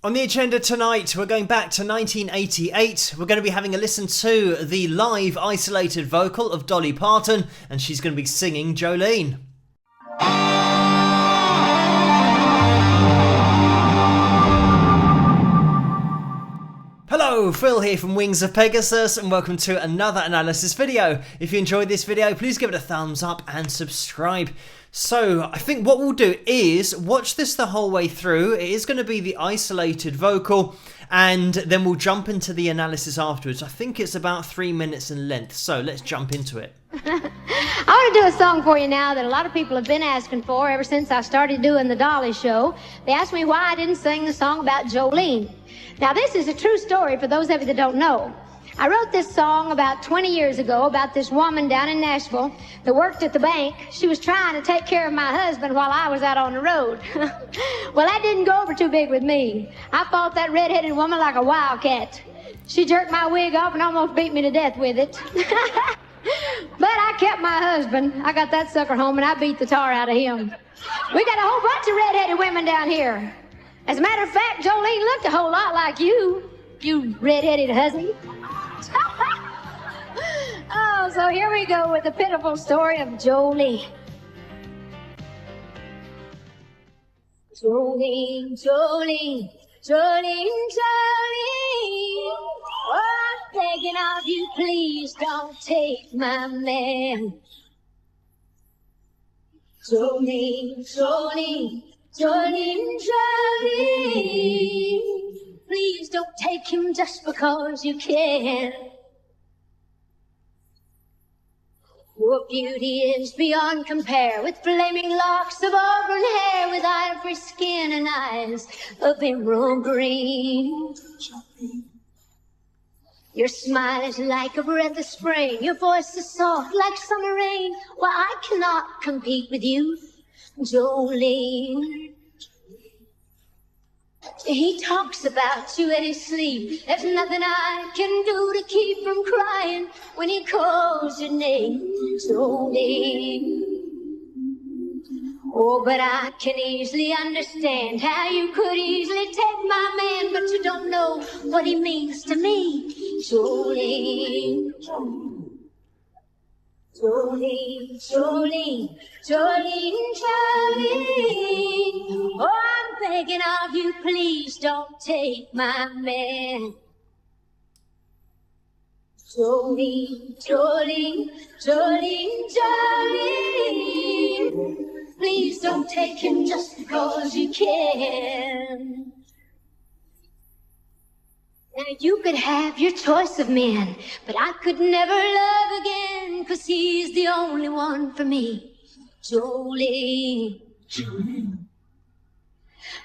On the agenda tonight, we're going back to 1988. We're going to be having a listen to the live isolated vocal of Dolly Parton, and she's going to be singing Jolene. Hello, Phil here from Wings of Pegasus, and welcome to another analysis video. If you enjoyed this video, please give it a thumbs up and subscribe. So, I think what we'll do is watch this the whole way through. It is going to be the isolated vocal, and then we'll jump into the analysis afterwards. I think it's about 3 minutes in length, so let's jump into it. I want to do a song for you now that a lot of people have been asking for ever since I started doing the Dolly show. They asked me why I didn't sing the song about Jolene. Now, this is a true story for those of you that don't know. I wrote this song about 20 years ago about this woman down in Nashville that worked at the bank. She was trying to take care of my husband while I was out on the road. Well, that didn't go over too big with me. I fought that red-headed woman like a wildcat. She jerked my wig off and almost beat me to death with it. But I kept my husband. I got that sucker home and I beat the tar out of him. We got a whole bunch of red-headed women down here. As a matter of fact, Jolene looked a whole lot like you red-headed hussy. Oh, so here we go with the pitiful story of Jolene. Jolene, Jolene, Jolene, Jolene. Oh, I'm begging of you, please don't take my man. Jolene, Jolene, Jolene, Jolene. Please don't take him just because you can. Your beauty is beyond compare, with flaming locks of auburn hair, with ivory skin and eyes of emerald green. Your smile is like a breath of spring, your voice is soft like summer rain. Well, I cannot compete with you, Jolene. He talks about you in his sleep. There's nothing I can do to keep from crying when he calls your name, Jolene. Oh, but I can easily understand how you could easily take my man, but you don't know what he means to me, Jolene. Jolene, Jolene, Jolene, Jolene. Oh, I'm begging of you, please don't take my man. Jolene, Jolene, Jolene, Jolene. Please don't take him just because you can. Now you could have your choice of men, but I could never love again, 'cause he's the only one for me, Jolene. Jolene.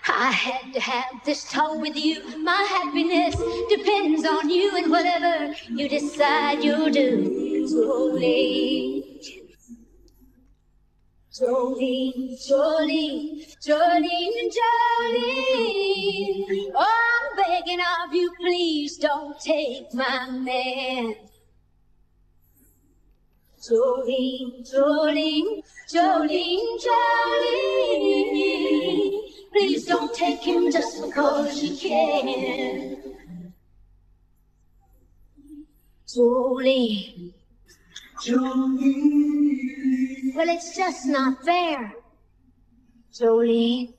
I had to have this talk with you. My happiness depends on you, and whatever you decide you'll do, Jolene. Jolene, Jolene, Jolene, Jolene. Oh, I'm begging of you, please don't take my man. Jolene, Jolene, Jolene, Jolene. Please don't take him just because you can. Jolene, Jolene. Well, it's just not fair, Jolene.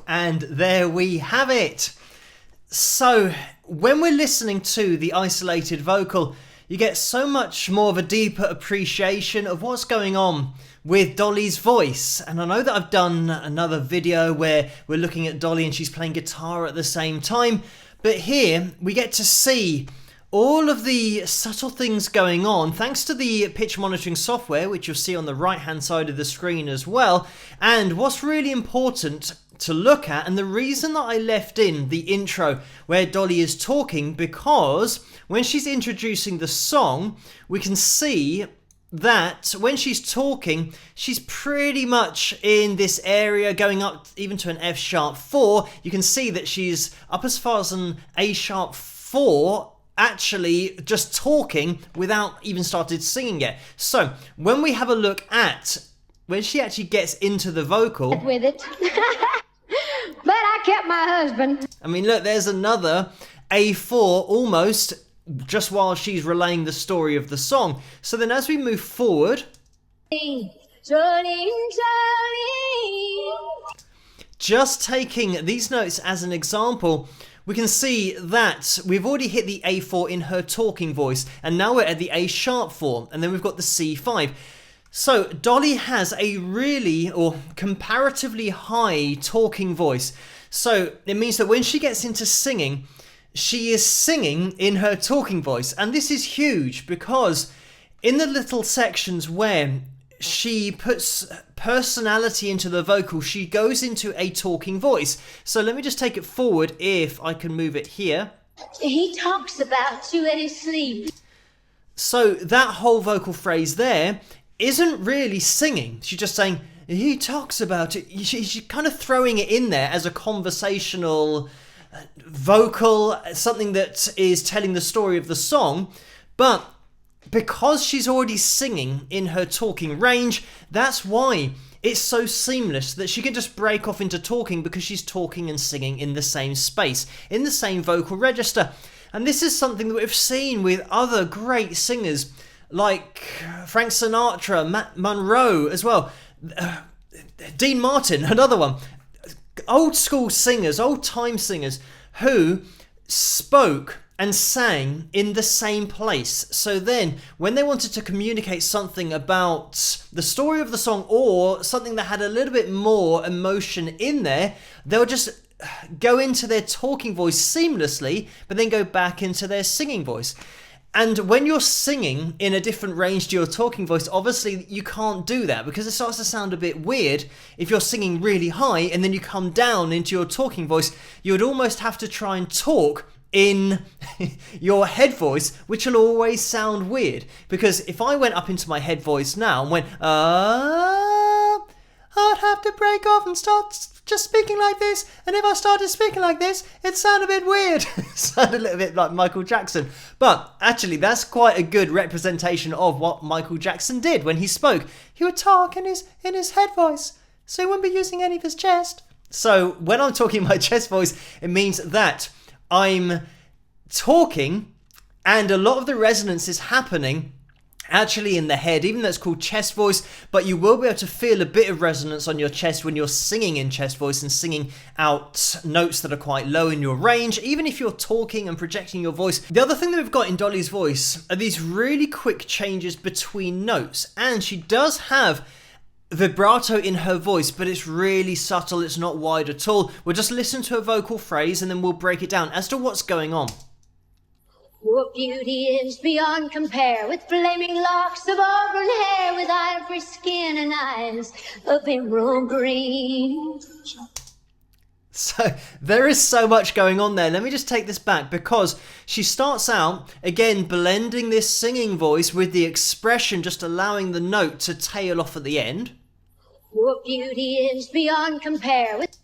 And there we have it. So, when we're listening to the isolated vocal, you get so much more of a deeper appreciation of what's going on with Dolly's voice. And I know that I've done another video where we're looking at Dolly and she's playing guitar at the same time, but here we get to see all of the subtle things going on thanks to the pitch monitoring software, which you'll see on the right hand side of the screen as well. And what's really important to look at, and the reason that I left in the intro where Dolly is talking, because when she's introducing the song, we can see that when she's talking, she's pretty much in this area, going up even to an F sharp 4. You can see that she's up as far as an A sharp 4, actually just talking without even started singing yet. So when we have a look at when she actually gets into the vocal with it. But I kept my husband. I mean, look, there's another A4 almost just while she's relaying the story of the song. So then as we move forward, Jolene. just taking these notes as an example, we can see that we've already hit the A4 in her talking voice, and now we're at the A sharp form, and then we've got the C5. So Dolly has a really, or comparatively high talking voice. So it means that when she gets into singing, she is singing in her talking voice. And this is huge because in the little sections where she puts personality into the vocal, she goes into a talking voice. So let me just take it forward if I can move it here. He talks about you in his sleep. So that whole vocal phrase there isn't really singing. She's just saying, he talks about it. She's kind of throwing it in there as a conversational vocal, something that is telling the story of the song. But because she's already singing in her talking range, that's why it's so seamless that she can just break off into talking, because she's talking and singing in the same space, in the same vocal register. And this is something that we've seen with other great singers like Frank Sinatra, Matt Monroe as well, Dean Martin, another one. Old school singers, old time singers who spoke and sang in the same place. So then when they wanted to communicate something about the story of the song or something that had a little bit more emotion in there, they'll just go into their talking voice seamlessly, but then go back into their singing voice. And when you're singing in a different range to your talking voice, obviously you can't do that, because it starts to sound a bit weird if you're singing really high and then you come down into your talking voice. You would almost have to try and talk in your head voice, which will always sound weird. Because if I went up into my head voice now and went, I'd have to break off and start just speaking like this. And if I started speaking like this, it'd sound a bit weird. It sounded a little bit like Michael Jackson. But actually, that's quite a good representation of what Michael Jackson did when he spoke. He would talk in his head voice, so he wouldn't be using any of his chest. So when I'm talking my chest voice, it means that I'm talking and a lot of the resonance is happening actually in the head, even though it's called chest voice, but you will be able to feel a bit of resonance on your chest when you're singing in chest voice and singing out notes that are quite low in your range, even if you're talking and projecting your voice. The other thing that we've got in Dolly's voice are these really quick changes between notes, and she does have vibrato in her voice, but it's really subtle, it's not wide at all. We'll just listen to a vocal phrase and then we'll break it down as to what's going on. Your beauty is beyond compare, with flaming locks of auburn hair, with ivory skin and eyes of emerald green. So there is so much going on there. Let me just take this back, because she starts out, again, blending this singing voice with the expression, just allowing the note to tail off at the end. Your beauty is beyond compare, with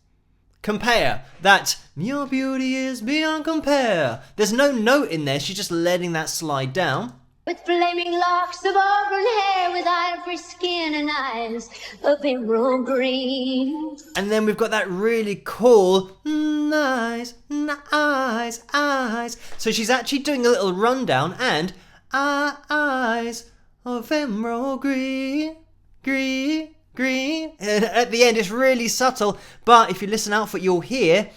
compare. That, your beauty is beyond compare. There's no note in there. She's just letting that slide down. With flaming locks of auburn hair, with ivory skin and eyes of emerald green. And then we've got that really cool eyes. So she's actually doing a little rundown, and eyes of emerald green. And at the end it's really subtle, but if you listen out for it, you'll hear,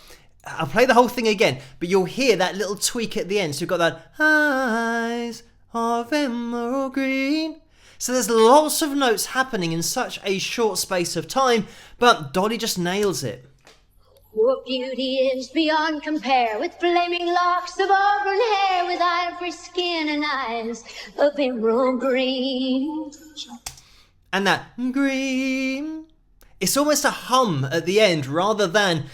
I'll play the whole thing again, but you'll hear that little tweak at the end. So you've got that eyes of emerald green. So there's lots of notes happening in such a short space of time, but Dolly just nails it. Your beauty is beyond compare, with flaming locks of auburn hair, with ivory skin and eyes of emerald green. And that green, it's almost a hum at the end rather than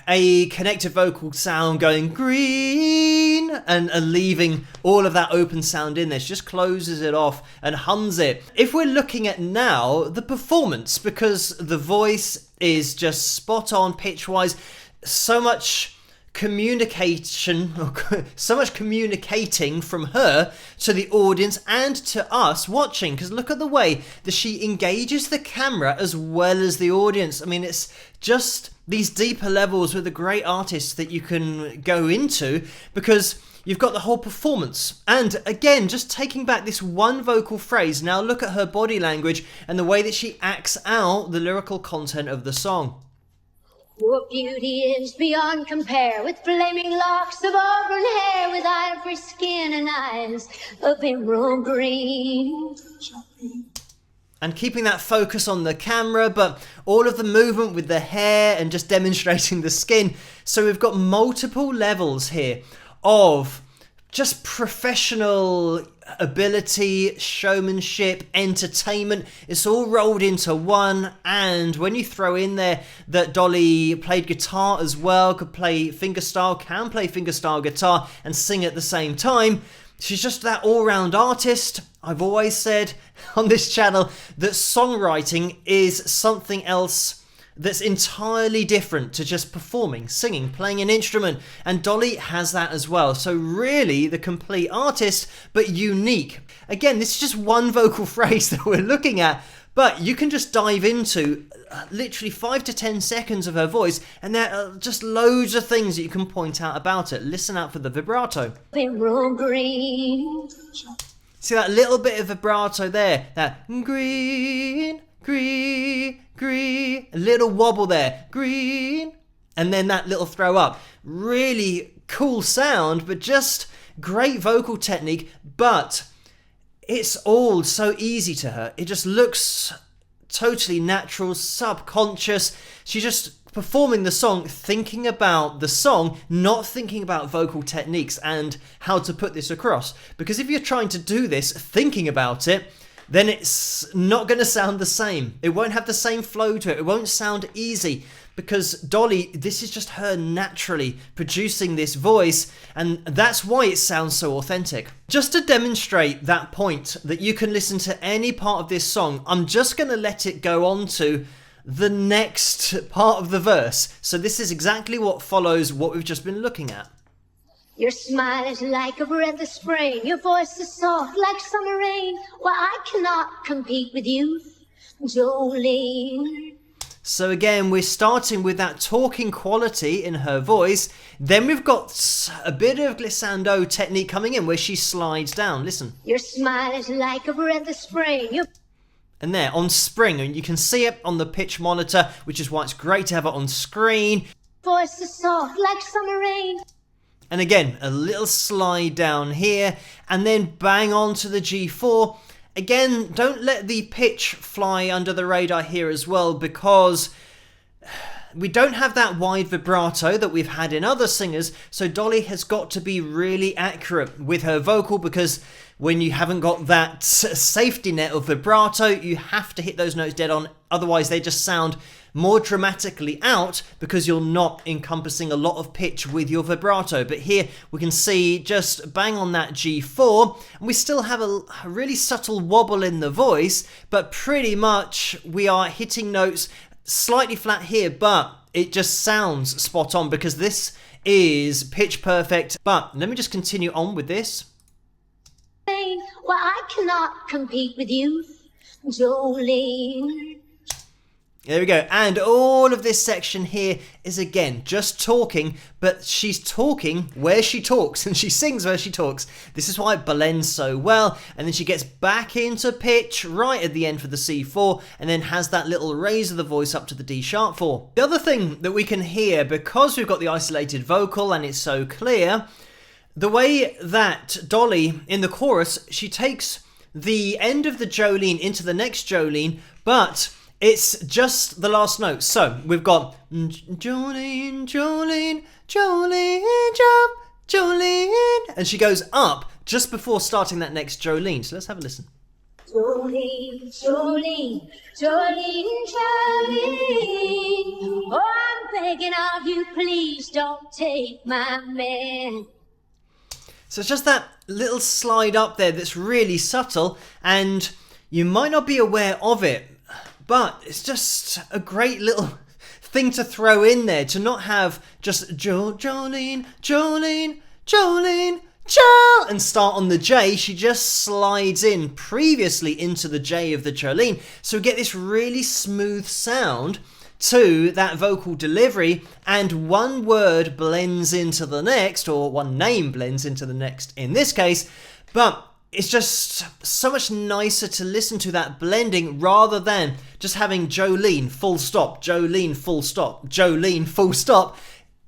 a connected vocal sound going green and leaving all of that open sound in there. She just closes it off and hums it. If we're looking at now the performance, because the voice is just spot on pitch wise, so much communication, so much communicating from her to the audience and to us watching, because look at the way that she engages the camera as well as the audience. I mean, it's just these deeper levels with a great artist that you can go into, because you've got the whole performance. And again, just taking back this one vocal phrase, now look at her body language and the way that she acts out the lyrical content of the song. Your beauty is beyond compare, with flaming locks of auburn hair, with ivory skin and eyes of emerald green. And keeping that focus on the camera, but all of the movement with the hair and just demonstrating the skin. So we've got multiple levels here of just professional ability, showmanship, entertainment. It's all rolled into one. And when you throw in there that Dolly played guitar as well, can play fingerstyle guitar and sing at the same time, she's just that all-round artist. I've always said on this channel that songwriting is something else that's entirely different to just performing, singing, playing an instrument, and Dolly has that as well. So really the complete artist, but unique. Again, this is just one vocal phrase that we're looking at, but you can just dive into literally 5 to 10 seconds of her voice, and there are just loads of things that you can point out about it. Listen out for the vibrato. Emerald green. See that little bit of vibrato there, that green, green, green, a little wobble there, green, and then that little throw up. Really cool sound, but just great vocal technique, but it's all so easy to her. It just looks totally natural, subconscious. She's just performing the song, thinking about the song, not thinking about vocal techniques and how to put this across. Because if you're trying to do this thinking about it, then it's not going to sound the same. It won't have the same flow to it. It won't sound easy, because Dolly, this is just her naturally producing this voice, and that's why it sounds so authentic. Just to demonstrate that point that you can listen to any part of this song, I'm just going to let it go on to the next part of the verse. So this is exactly what follows what we've just been looking at. Your smile is like a breath of spring. Your voice is soft like summer rain. Well, I cannot compete with you, Jolene. So again, we're starting with that talking quality in her voice. Then we've got a bit of glissando technique coming in where she slides down. Listen. Your smile is like a breath of spring. And there, on spring, and you can see it on the pitch monitor, which is why it's great to have it on screen. Voice is soft like summer rain. And again, a little slide down here, and then bang on to the G4. Again, don't let the pitch fly under the radar here as well, because we don't have that wide vibrato that we've had in other singers, so Dolly has got to be really accurate with her vocal, because when you haven't got that safety net of vibrato, you have to hit those notes dead on, otherwise they just sound more dramatically out because you're not encompassing a lot of pitch with your vibrato. But here we can see just bang on that G4, and we still have a really subtle wobble in the voice, but pretty much we are hitting notes slightly flat here, but it just sounds spot on because this is pitch perfect. But let me just continue on with this. Well, I cannot compete with you, Jolene. There we go. And all of this section here is again just talking, but she's talking where she talks and she sings where she talks. This is why it blends so well. And then she gets back into pitch right at the end for the C4, and then has that little raise of the voice up to the D sharp 4. The other thing that we can hear, because we've got the isolated vocal and it's so clear, the way that Dolly in the chorus, she takes the end of the Jolene into the next Jolene, but it's just the last note. So we've got Jolene, Jolene, Jolene, jump, Jolene, and she goes up just before starting that next Jolene. So let's have a listen. Jolene, Jolene, Jolene, Jolene. Oh, I'm begging of you, please don't take my man. So it's just that little slide up there that's really subtle, and you might not be aware of it, but it's just a great little thing to throw in there, to not have just Jolene, Jolene, Jolene, Jo, and start on the J. She just slides in previously into the J of the Jolene. So we get this really smooth sound to that vocal delivery, and one word blends into the next, or one name blends into the next in this case, but it's just so much nicer to listen to that blending rather than just having Jolene full stop, Jolene full stop, Jolene full stop.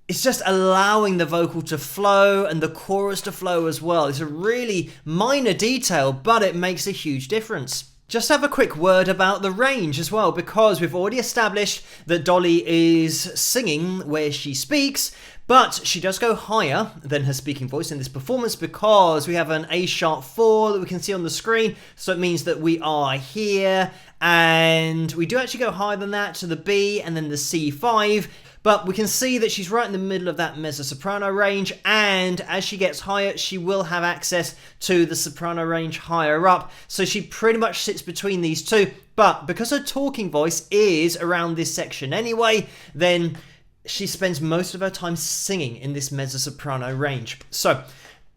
It's just allowing the vocal to flow and the chorus to flow as well. It's a really minor detail, but it makes a huge difference. Just have a quick word about the range as well, because we've already established that Dolly is singing where she speaks, but she does go higher than her speaking voice in this performance because we have an A sharp 4 that we can see on the screen, so it means that we are here, and we do actually go higher than that to the B and then the C5, but we can see that she's right in the middle of that mezzo-soprano range, and as she gets higher, she will have access to the soprano range higher up, so she pretty much sits between these two, but because her talking voice is around this section anyway, then she spends most of her time singing in this mezzo-soprano range. So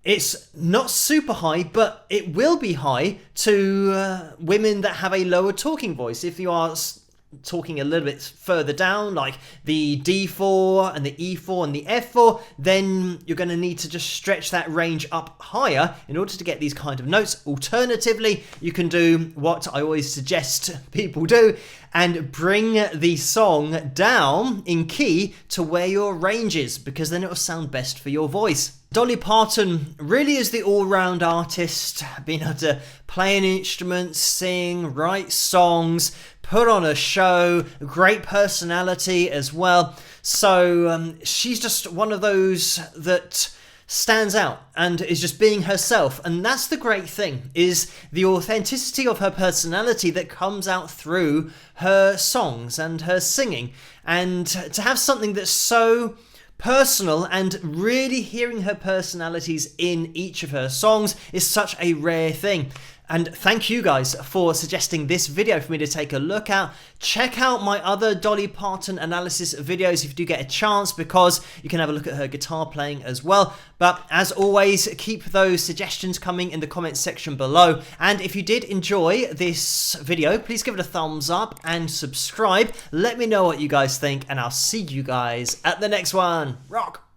it's not super high, but it will be high to women that have a lower talking voice. If you are talking a little bit further down, like the D4 and the E4 and the F4, then you're going to need to just stretch that range up higher in order to get these kind of notes. Alternatively, you can do what I always suggest people do and bring the song down in key to where your range is, because then it will sound best for your voice. Dolly Parton really is the all-round artist, being able to play an instrument, sing, write songs, put on a show, great personality as well. So she's just one of those that stands out and is just being herself, and that's the great thing, is the authenticity of her personality that comes out through her songs and her singing, and to have something that's so personal and really hearing her personalities in each of her songs is such a rare thing. And thank you guys for suggesting this video for me to take a look at. Check out my other Dolly Parton analysis videos if you do get a chance, because you can have a look at her guitar playing as well. But as always, keep those suggestions coming in the comments section below. And if you did enjoy this video, please give it a thumbs up and subscribe. Let me know what you guys think, and I'll see you guys at the next one. Rock!